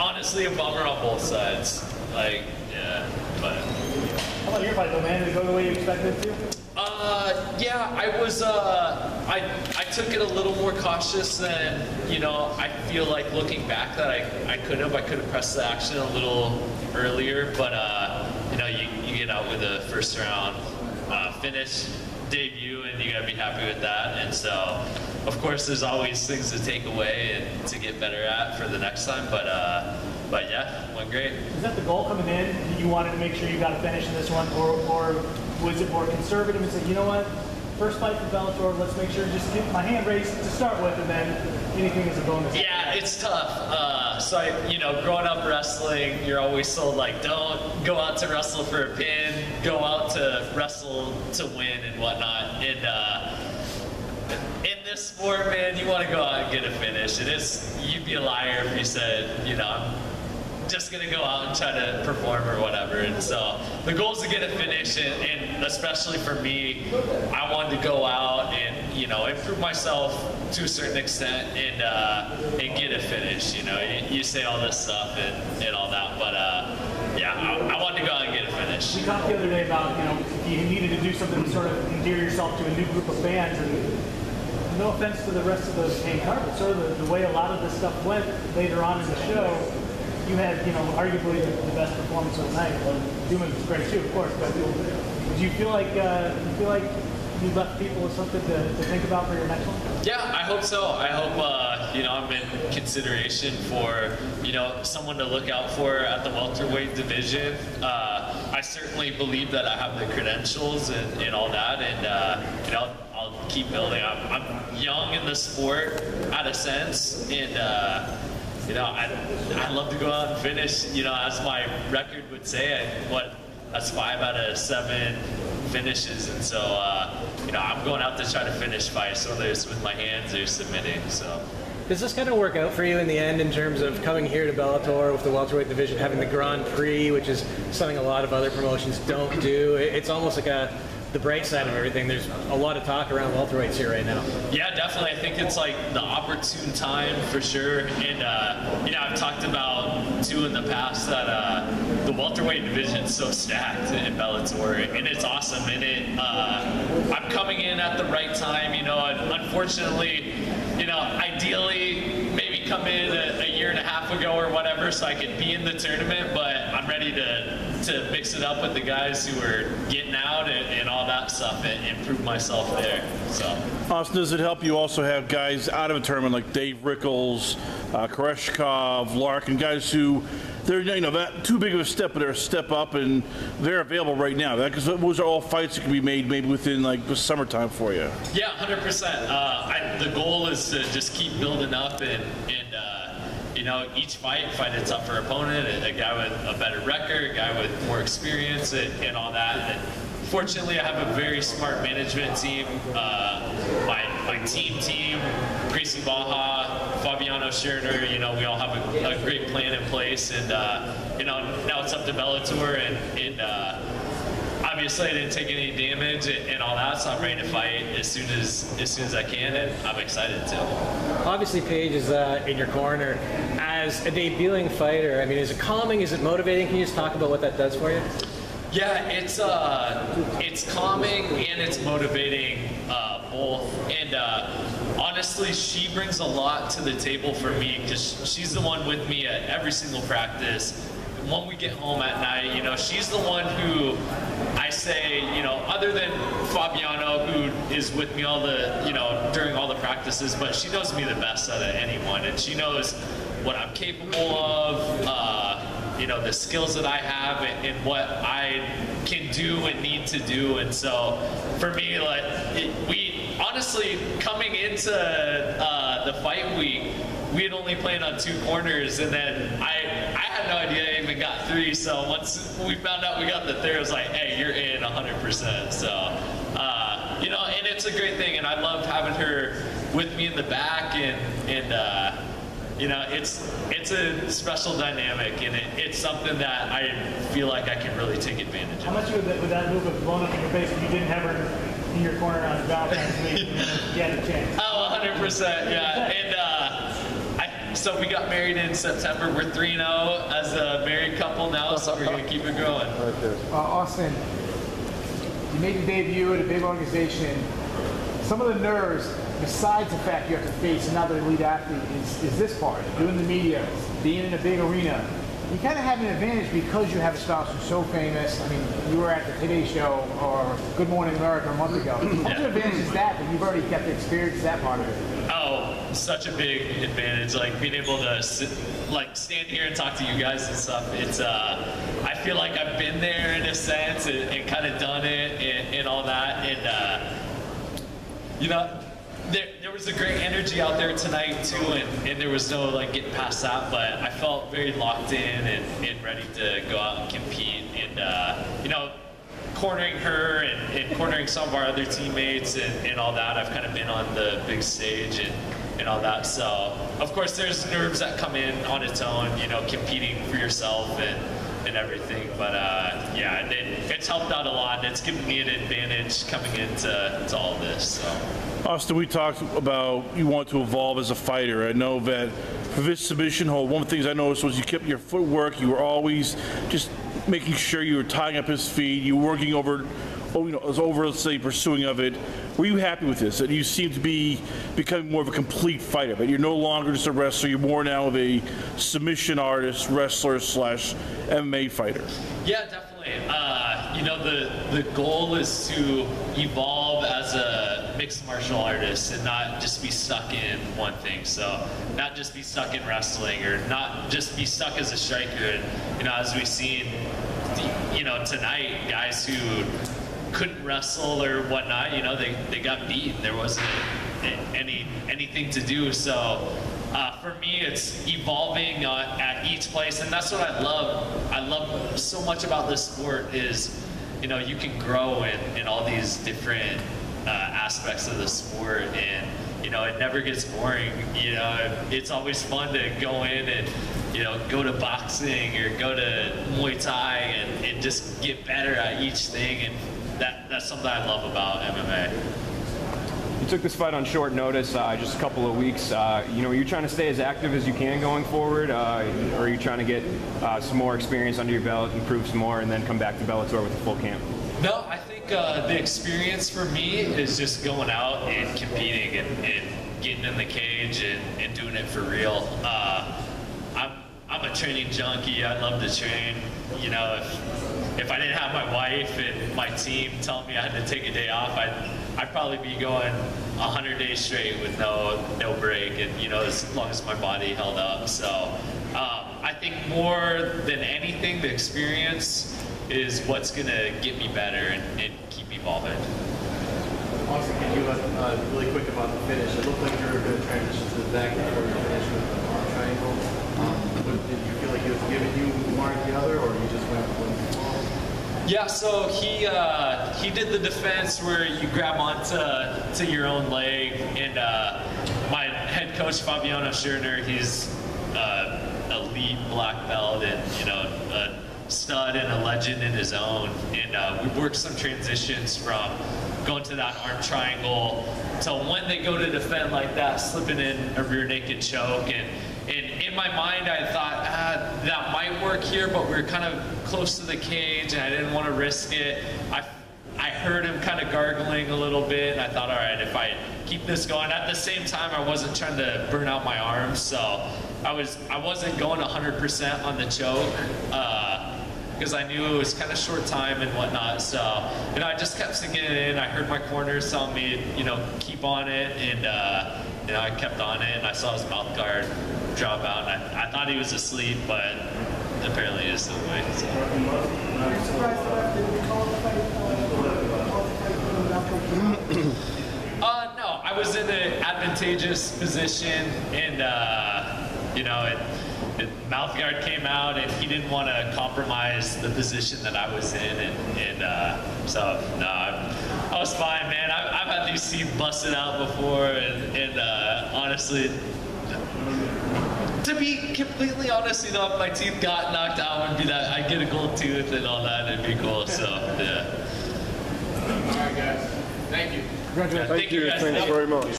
honestly a bummer on both sides. Like, yeah, but. How about your fight though, man? Did it go the way you expected it to? Yeah, I was, I took it a little more cautious than, you know, I feel like looking back that I could have pressed the action a little earlier, but, you know, you get out with a first round finish debut and you gotta be happy with that. And so, of course, there's always things to take away and to get better at for the next time, but yeah, went great. Is that the goal coming in? You wanted to make sure you got a finish in this one, or was it more conservative and say, you know what, first fight for Bellator, let's make sure to just get my hand raised to start with, and then anything is a bonus? Yeah, it's tough. So you know, growing up wrestling, you're always told like, don't go out to wrestle for a pin, go out to wrestle to win and whatnot. And in this sport, man, you want to go out and get a finish. You'd be a liar if you said, you know, I'm just gonna go out and try to perform or whatever. And so the goal is to get a finish, and especially for me, I wanted to go out and, you know, improve myself to a certain extent and get a finish. You know, you say all this stuff and all that, but yeah, I wanted to go out and get a finish. We talked the other day about, you know, you needed to do something to sort of endear yourself to a new group of fans, and no offense to the rest of the main card, but sort of the way a lot of this stuff went later on in the show, you had, you know, arguably the best performance of the night. Duman was great too, of course, but do you feel like you left people with something to think about for your next one? Yeah, I hope so. I hope, you know, I'm in consideration for, you know, someone to look out for at the welterweight division. I certainly believe that I have the credentials and all that, and, you know, I'll keep building. I'm young in the sport, at a sense, and, you know, I'd love to go out and finish, you know, as my record would say, that's 5 out of 7 finishes. And so, you know, I'm going out to try to finish fights, whether it's with my hands or submitting, so. Does this kind of work out for you in the end in terms of coming here to Bellator with the welterweight division, having the Grand Prix, which is something a lot of other promotions don't do? It's almost like the bright side of everything. There's a lot of talk around welterweights here right now. Yeah, definitely. I think it's like the opportune time for sure. And, you know, I've talked about too in the past that the welterweight division is so stacked in Bellator, and it's awesome. And I'm coming in at the right time, you know, and unfortunately, you know, ideally, maybe come in a year and a half ago or whatever so I could be in the tournament, but I'm ready to mix it up with the guys who are getting out and all that stuff and improve myself there. So. Austin, does it help you also have guys out of a tournament like Dave Rickles, Koreshkov, Larkin, guys who they're, you know, that too big of a step, but they're a step up and they're available right now? Because those are all fights that can be made maybe within like the summertime for you. Yeah, 100%. The goal is to just keep building up and you know, each fight a tougher opponent, a guy with a better record, a guy with more experience, and all that. And fortunately, I have a very smart management team. My team, Gracie Baja, Fabiano Scherner, you know, we all have a great plan in place. And, you know, now it's up to Bellator, and obviously I didn't take any damage and all that, so I'm ready to fight as soon as I can, and I'm excited to. Obviously, Paige is in your corner. As a debuting fighter, I mean, is it calming? Is it motivating? Can you just talk about what that does for you? Yeah, it's calming and it's motivating, both. And honestly, she brings a lot to the table for me because she's the one with me at every single practice. When we get home at night, you know, she's the one who I say, you know, other than Fabiano, who is with me all the, you know, during all the practices, but she knows me the best out of anyone, and she knows what I'm capable of, you know, the skills that I have and what I can do and need to do. And so for me, like, we honestly, coming into the fight week, we had only planned on 2 corners, and then I had no idea I even got 3. So once we found out we got the 3rd, I was like, hey, you're in 100%. So, you know, and it's a great thing, and I loved having her with me in the back, and you know, it's a special dynamic, and it's something that I feel like I can really take advantage of. How much would that move have blown up in your face if you didn't have her in your corner on the Valentine's week and you had a chance? Oh, 100%, yeah. And so we got married in September. We're 3-0 as a married couple now, so we're gonna keep it growing. Austin, you made your debut at a big organization. Some of the nerves, besides the fact you have to face another elite athlete, is this part, doing the media, being in a big arena. You kind of have an advantage because you have a spouse who's so famous. I mean, you were at the Today Show or Good Morning America a month ago. How much advantage is that you've already got to experience that part of it? Oh, such a big advantage. Like being able to stand here and talk to you guys and stuff. It's I feel like I've been there in a sense and kind of done it and all that. And you know, there was a great energy out there tonight too, and there was no like getting past that. But I felt very locked in and ready to go out and compete. And you know, cornering her and cornering some of our other teammates and all that. I've kind of been on the big stage and all that. So of course there's nerves that come in on its own, you know, competing for yourself and everything. But yeah, it's helped out a lot, and it's given me an advantage coming into all this. So. Austin, we talked about you want to evolve as a fighter. I know that for this submission hold, one of the things I noticed was you kept your footwork. You were always just making sure you were tying up his feet. You were working over, let's say, pursuing of it. Were you happy with this? That you seem to be becoming more of a complete fighter, but you're no longer just a wrestler. You're more now of a submission artist, wrestler / MMA fighter. Yeah, definitely. You know, the goal is to evolve as a mixed martial artist and not just be stuck in one thing. So not just be stuck in wrestling or not just be stuck as a striker. And, you know, as we've seen, you know, tonight, guys who couldn't wrestle or whatnot, you know, they got beat. There wasn't anything to do. So for me, it's evolving at each place, and that's what I love. I love so much about this sport is, you know, you can grow in all these different aspects of the sport, and you know, it never gets boring. You know, it's always fun to go in and, you know, go to boxing or go to Muay Thai and just get better at each thing, and that's something I love about MMA. You took this fight on short notice, just a couple of weeks. You know, are you trying to stay as active as you can going forward? Or are you trying to get some more experience under your belt, improve some more, and then come back to Bellator with a full camp? No, I think the experience for me is just going out and competing and getting in the cage and doing it for real. I'm a training junkie. I love to train. You know, if I didn't have my wife and my team telling me I had to take a day off, I'd probably be going 100 days straight with no break, and you know, as long as my body held up. So I think more than anything, the experience is what's gonna get me better and keep evolving. Austin, can you really quick about the finish? It looked like you were going to transition to the back before you finished with the arm triangle. Did you feel like he was giving you one or the other, or you just went for one? Yeah, so he did the defense where you grab onto your own leg, and my head coach Fabiano Schurner, he's elite black belt and, you know, a stud and a legend in his own, and we worked some transitions from going to that arm triangle to when they go to defend like that, slipping in a rear naked choke, and in my mind I thought that might work here, but we were kind of close to the cage and I didn't want to risk it. I heard him kind of gargling a little bit, and I thought, all right, if I keep this going. At the same time, I wasn't trying to burn out my arms, so I wasn't going 100% on the choke, because I knew it was kind of short time and whatnot. So, you know, I just kept sinking it in. I heard my corners telling me, you know, keep on it, and you know, I kept on it, and I saw his mouth guard drop out, and I thought he was asleep, but apparently he is still awake. So. No, I was in an advantageous position, and you know, mouth guard came out, and he didn't want to compromise the position that I was in, and so no, I was fine, man. I've had these teeth busted out before, and honestly, to be completely honest, you know, if my teeth got knocked out, would be that I'd get a gold tooth and all that, it'd be cool. So yeah. All right, guys. Thank you. Congratulations. Thank you guys. Thanks very much.